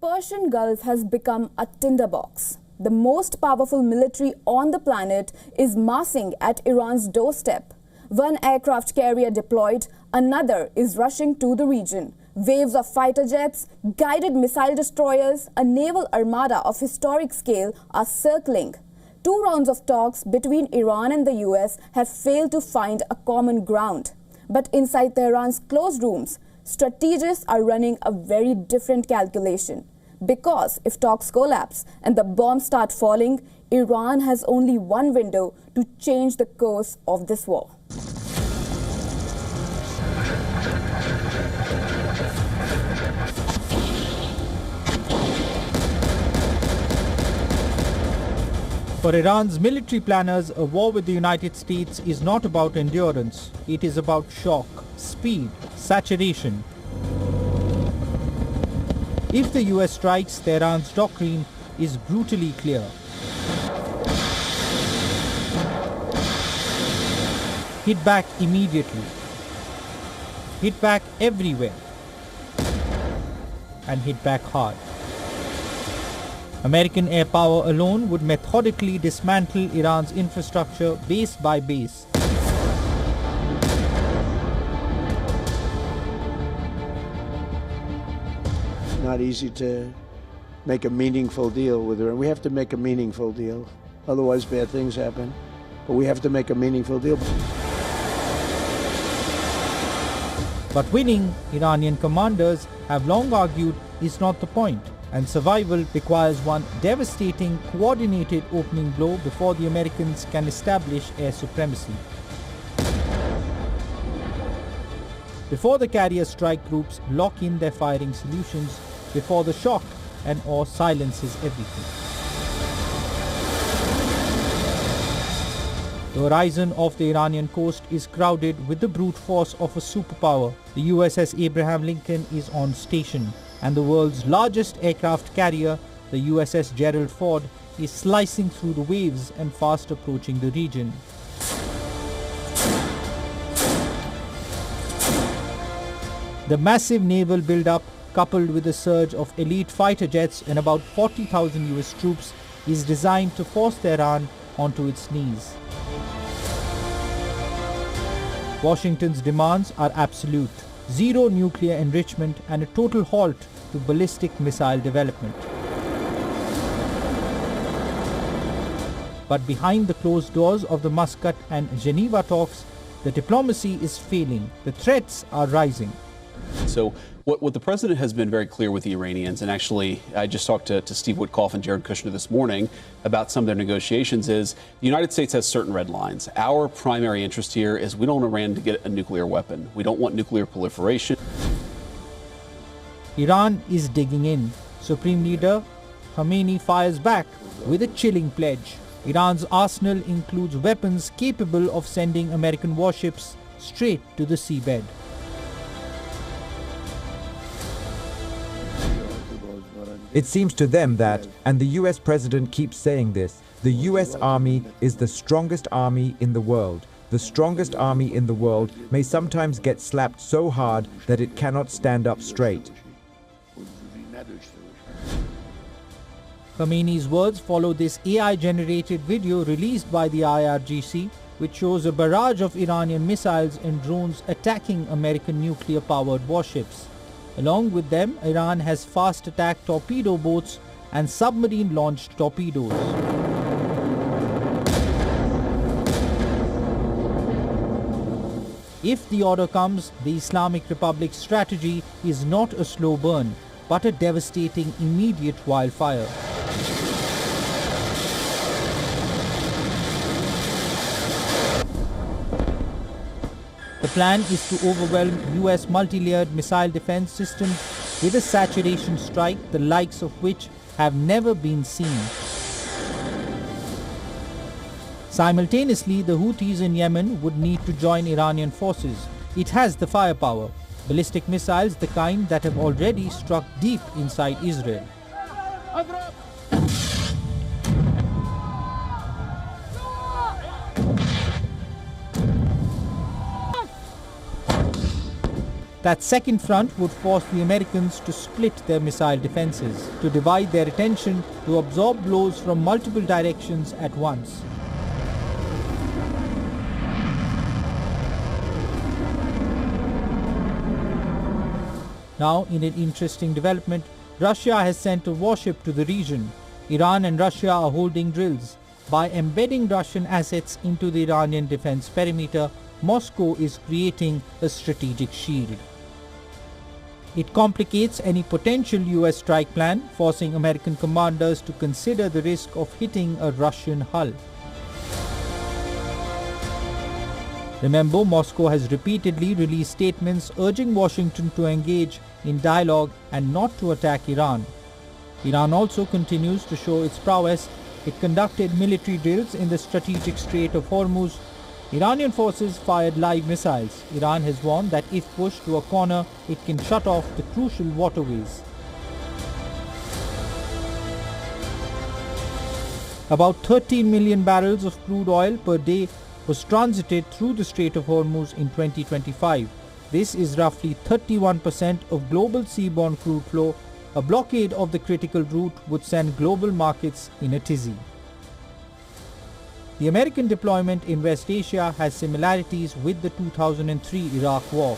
Persian Gulf has become a tinderbox. The most powerful military on the planet is massing at Iran's doorstep. One aircraft carrier deployed, another is rushing to the region. Waves of fighter jets, guided missile destroyers, a naval armada of historic scale are circling. 2 rounds of talks between Iran and the US have failed to find a common ground. But inside Tehran's closed rooms, strategists are running a very different calculation. Because if talks collapse and the bombs start falling, Iran has only one window to change the course of this war. For Iran's military planners, a war with the United States is not about endurance. It is about shock, speed, saturation. If the US strikes, Tehran's doctrine is brutally clear. Hit back immediately. Hit back everywhere. And hit back hard. American air power alone would methodically dismantle Iran's infrastructure base by base. Not easy to make a meaningful deal with Iran. We have to make a meaningful deal. Otherwise, bad things happen. But we have to make a meaningful deal. But winning, Iranian commanders have long argued, is not the point, and survival requires one devastating, coordinated opening blow before the Americans can establish air supremacy. Before the carrier strike groups lock in their firing solutions, before the shock and awe silences everything. The horizon of the Iranian coast is crowded with the brute force of a superpower. The USS Abraham Lincoln is on station, and the world's largest aircraft carrier, the USS Gerald Ford, is slicing through the waves and fast approaching the region. The massive naval buildup, coupled with a surge of elite fighter jets and about 40,000 US troops, is designed to force Tehran onto its knees. Washington's demands are absolute: zero nuclear enrichment and a total halt to ballistic missile development. But behind the closed doors of the Muscat and Geneva talks, the diplomacy is failing. The threats are rising. So what the president has been very clear with the Iranians, and actually I just talked to Steve Witkoff and Jared Kushner this morning about some of their negotiations, is the United States has certain red lines. Our primary interest here is we don't want Iran to get a nuclear weapon. We don't want nuclear proliferation. Iran is digging in. Supreme Leader Khamenei fires back with a chilling pledge. Iran's arsenal includes weapons capable of sending American warships straight to the seabed. It seems to them that, and the US president keeps saying this, the US army is the strongest army in the world. The strongest army in the world may sometimes get slapped so hard that it cannot stand up straight. Khamenei's words follow this AI-generated video released by the IRGC, which shows a barrage of Iranian missiles and drones attacking American nuclear-powered warships. Along with them, Iran has fast-attack torpedo boats and submarine-launched torpedoes. If the order comes, the Islamic Republic's strategy is not a slow burn, but a devastating immediate wildfire. The plan is to overwhelm US multi-layered missile defense systems with a saturation strike, the likes of which have never been seen. Simultaneously, the Houthis in Yemen would need to join Iranian forces. It has the firepower, ballistic missiles the kind that have already struck deep inside Israel. That second front would force the Americans to split their missile defenses, to divide their attention, to absorb blows from multiple directions at once. Now, in an interesting development, Russia has sent a warship to the region. Iran and Russia are holding drills. By embedding Russian assets into the Iranian defense perimeter, Moscow is creating a strategic shield. It complicates any potential US strike plan, forcing American commanders to consider the risk of hitting a Russian hull. Remember, Moscow has repeatedly released statements urging Washington to engage in dialogue and not to attack Iran. Iran also continues to show its prowess. It conducted military drills in the strategic Strait of Hormuz. Iranian forces fired live missiles. Iran has warned that if pushed to a corner, it can shut off the crucial waterways. About 13 million barrels of crude oil per day was transited through the Strait of Hormuz in 2025. This is roughly 31% of global seaborne crude flow. A blockade of the critical route would send global markets in a tizzy. The American deployment in West Asia has similarities with the 2003 Iraq War.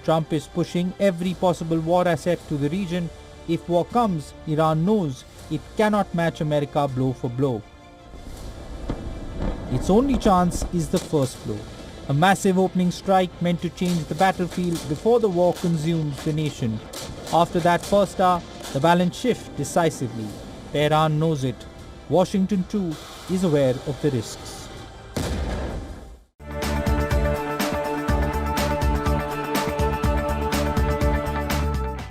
Trump is pushing every possible war asset to the region. If war comes, Iran knows it cannot match America blow for blow. Its only chance is the first blow. A massive opening strike meant to change the battlefield before the war consumes the nation. After that first hour, the balance shifts decisively. Tehran knows it. Washington too is aware of the risks.